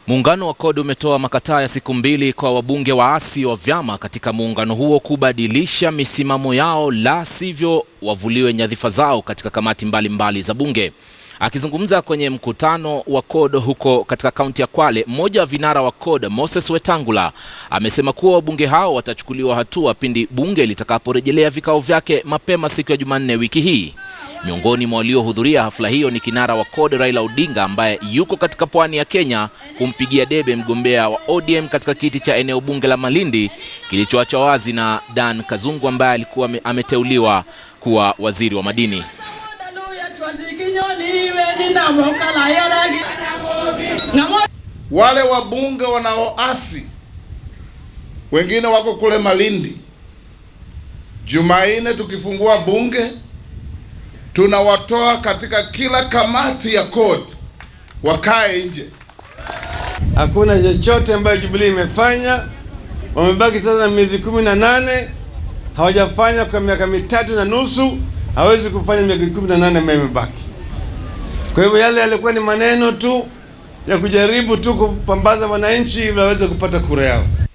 Muungano wa CORD umetoa makataa ya siku 2 kwa wabunge waasi wa vyama katika muungano huo kubadilisha misimamo yao, la sivyo wavuliwe nyadhifa zao katika kamati mbalimbali za bunge. Akizungumza kwenye mkutano wa CORD huko katika kaunti ya Kwale, mmoja wa vinara wa CORD, Moses Wetangula, amesema kuwa wabunge hao watachukuliwa hatua pindi bunge litakaporejelea vikao vyake mapema siku ya Jumanne wiki hii. Miongoni mwa waliohudhuria hafla hiyo ni kinara wa CORD Raila Odinga, ambaye yuko katika pwani ya Kenya kumpigia debe mgombea wa ODM katika kiti cha eneo bunge la Malindi kilichoachwa wazi na Dan Kazungu, ambaye alikuwa ameteuliwa kuwa waziri wa madini. Wale wabunge wanaoasi wengine wako kule Malindi. Jumanne tukifungua bunge, tunawatoa katika kila kamati ya CORD wakae nje. Hakuna chochote ambayo Jubilee imefanya. Wamebaki sasa na miezi 18, hawajafanya kwa miaka 3.5, hawezi kufanya miaka 18 ambayo imebaki. Kwa hivyo yale yalikuwa ni maneno tu ya kujaribu tu kupambaza wananchi ili waweze kupata kura yao.